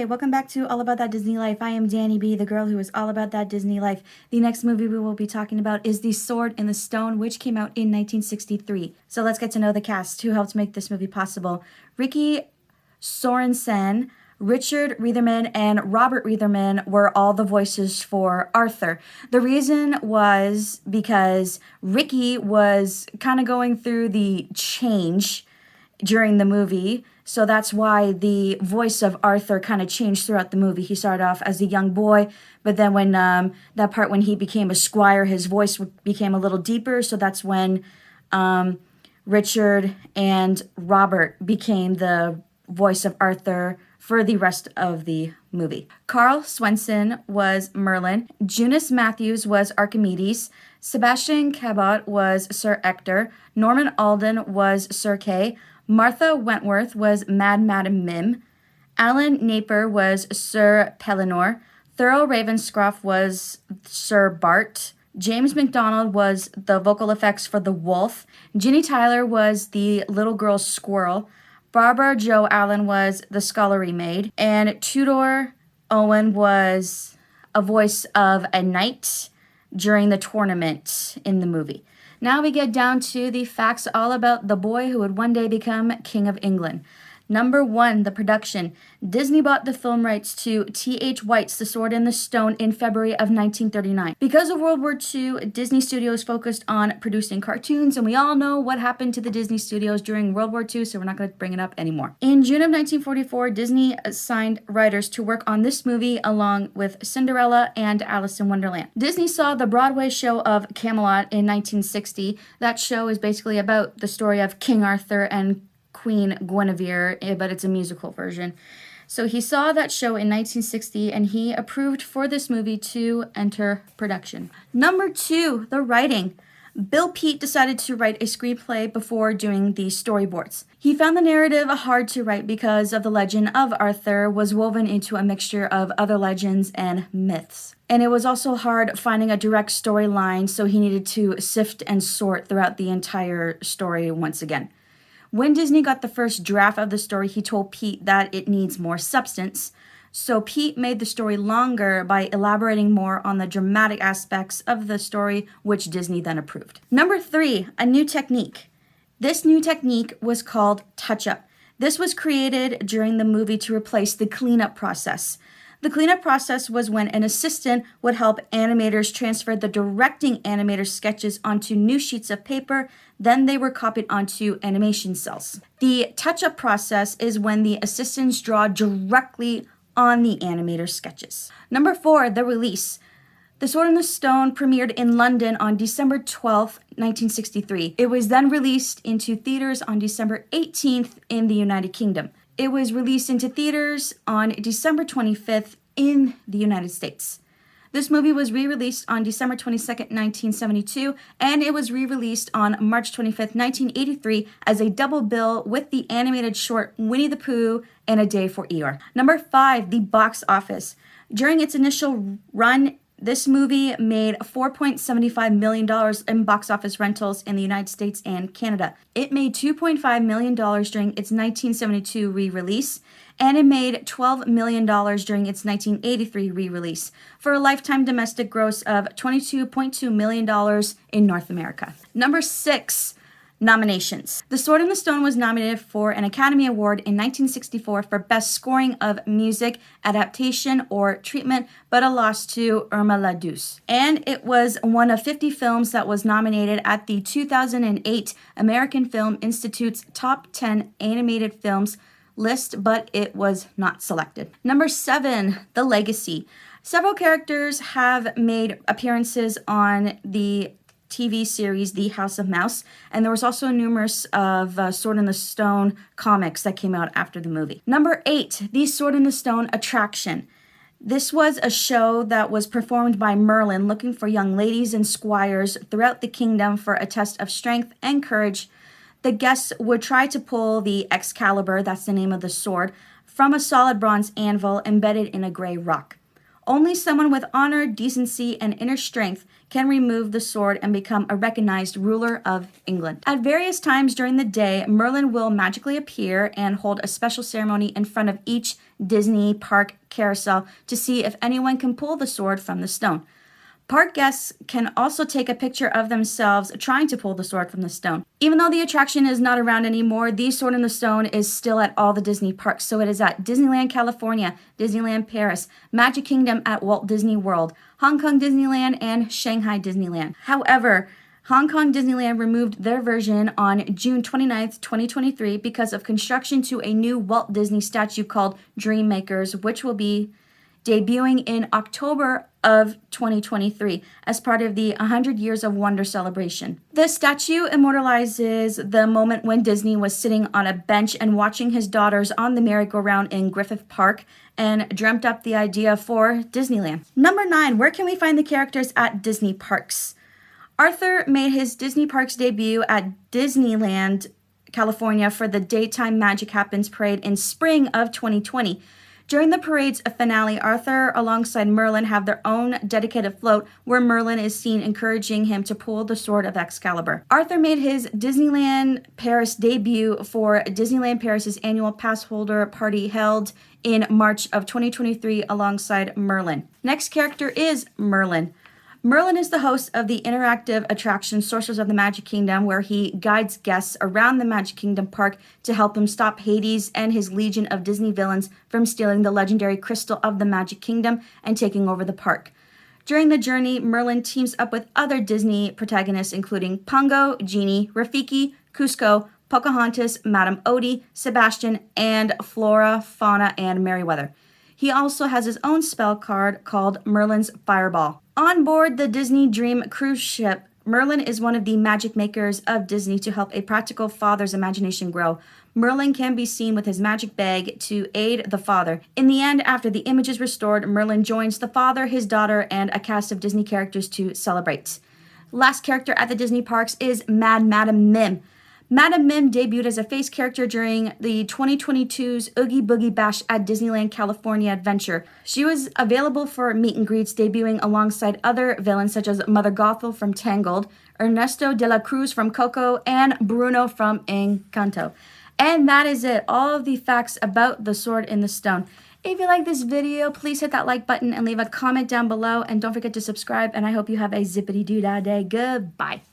Hey, welcome back to All About That Disney Life. I am Danny B, the girl who is all about that Disney life. The next movie we will be talking about is The Sword in the Stone, which came out in 1963. So let's get to know the cast who helped make this movie possible. Ricky Sorensen, Richard Reitherman, and Robert Reitherman were all the voices for Arthur. The reason was because Ricky was kind of going through the change during the movie. So that's why the voice of Arthur kind of changed throughout the movie. He started off as a young boy, but then when that part when he became a squire, his voice became a little deeper. So that's when Richard and Robert became the voice of Arthur for the rest of the movie. Carl Swenson was Merlin. Junius Matthews was Archimedes. Sebastian Cabot was Sir Ector. Norman Alden was Sir Kay. Martha Wentworth was Madam Mim. Alan Napier was Sir Pellinore. Thurl Ravenscroft was Sir Bart. James McDonald was the vocal effects for the wolf. Ginny Tyler was the little girl squirrel. Barbara Jo Allen was the scullery maid. And Tudor Owen was a voice of a knight during the tournament in the movie. Now we get down to the facts all about the boy who would one day become King of England. Number 1, the production. Disney bought the film rights to T.H. White's The Sword in the Stone in February of 1939. Because of World War II, Disney Studios focused on producing cartoons, and we all know what happened to the Disney Studios during World War II, so we're not going to bring it up anymore. In June of 1944, Disney assigned writers to work on this movie along with Cinderella and Alice in Wonderland. Disney saw the Broadway show of Camelot in 1960. That show is basically about the story of King Arthur and Queen Guinevere, but it's a musical version. So he saw that show in 1960 and he approved for this movie to enter production. Number 2, the writing. Bill Peet decided to write a screenplay before doing the storyboards. He found the narrative hard to write because of the legend of Arthur was woven into a mixture of other legends and myths. And it was also hard finding a direct storyline, so he needed to sift and sort throughout the entire story once again. When Disney got the first draft of the story, he told Peet that it needs more substance. So Peet made the story longer by elaborating more on the dramatic aspects of the story, which Disney then approved. Number 3, a new technique. This new technique was called touch-up. This was created during the movie to replace the cleanup process. The cleanup process was when an assistant would help animators transfer the directing animator's sketches onto new sheets of paper, then they were copied onto animation cells. The touch-up process is when the assistants draw directly on the animator's sketches. Number 4, the release. The Sword in the Stone premiered in London on December 12, 1963. It was then released into theaters on December 18th in the United Kingdom. It was released into theaters on December 25th in the United States. This movie was re-released on December 22nd, 1972, and it was re-released on March 25th, 1983 as a double bill with the animated short Winnie the Pooh and A Day for Eeyore. Number 5, the box office. During its initial run, this movie made $4.75 million in box office rentals in the United States and Canada. It made $2.5 million during its 1972 re-release, and it made $12 million during its 1983 re-release, for a lifetime domestic gross of $22.2 million in North America. Number 6, nominations. The Sword in the Stone was nominated for an Academy Award in 1964 for Best Scoring of Music, Adaptation, or Treatment, but it lost to Irma la Douce. And it was one of 50 films that was nominated at the 2008 American Film Institute's Top 10 Animated Films list, but it was not selected. Number 7, The Legacy. Several characters have made appearances on the TV series The House of Mouse, and there was also numerous of Sword in the Stone comics that came out after the movie. Number 8, The Sword in the Stone Attraction. This was a show that was performed by Merlin looking for young ladies and squires throughout the kingdom for a test of strength and courage. The guests would try to pull the Excalibur, that's the name of the sword, from a solid bronze anvil embedded in a gray rock. Only someone with honor, decency, and inner strength can remove the sword and become a recognized ruler of England. At various times during the day, Merlin will magically appear and hold a special ceremony in front of each Disney park carousel to see if anyone can pull the sword from the stone. Park guests can also take a picture of themselves trying to pull the sword from the stone. Even though the attraction is not around anymore, the Sword in the Stone is still at all the Disney parks. So it is at Disneyland California, Disneyland Paris, Magic Kingdom at Walt Disney World, Hong Kong Disneyland, and Shanghai Disneyland. However, Hong Kong Disneyland removed their version on June 29th, 2023 because of construction to a new Walt Disney statue called Dreammakers, which will be debuting in October of 2023 as part of the 100 Years of Wonder celebration. The statue immortalizes the moment when Disney was sitting on a bench and watching his daughters on the merry-go-round in Griffith Park and dreamt up the idea for Disneyland. Number 9, where can we find the characters at Disney parks? Arthur made his Disney parks debut at Disneyland, California for the Daytime Magic Happens parade in spring of 2020. During the parade's finale, Arthur alongside Merlin have their own dedicated float where Merlin is seen encouraging him to pull the sword of Excalibur. Arthur made his Disneyland Paris debut for Disneyland Paris's annual pass holder party held in March of 2023 alongside Merlin. Next character is Merlin. Merlin is the host of the interactive attraction Sorcerers of the Magic Kingdom, where he guides guests around the Magic Kingdom park to help them stop Hades and his legion of Disney villains from stealing the legendary Crystal of the Magic Kingdom and taking over the park. During the journey, Merlin teams up with other Disney protagonists including Pongo, Genie, Rafiki, Cusco, Pocahontas, Madame Odie, Sebastian, and Flora, Fauna, and Merryweather. He also has his own spell card called Merlin's Fireball. On board the Disney Dream cruise ship, Merlin is one of the magic makers of Disney to help a practical father's imagination grow. Merlin can be seen with his magic bag to aid the father. In the end, after the image is restored, Merlin joins the father, his daughter, and a cast of Disney characters to celebrate. Last character at the Disney parks is Mad Madam Mim. Madam Mim debuted as a face character during the 2022's Oogie Boogie Bash at Disneyland California Adventure. She was available for meet and greets, debuting alongside other villains such as Mother Gothel from Tangled, Ernesto de la Cruz from Coco, and Bruno from Encanto. And that is it, all of the facts about the Sword in the Stone. If you like this video, please hit that like button and leave a comment down below. And don't forget to subscribe, and I hope you have a zippity-doo-dah day. Goodbye.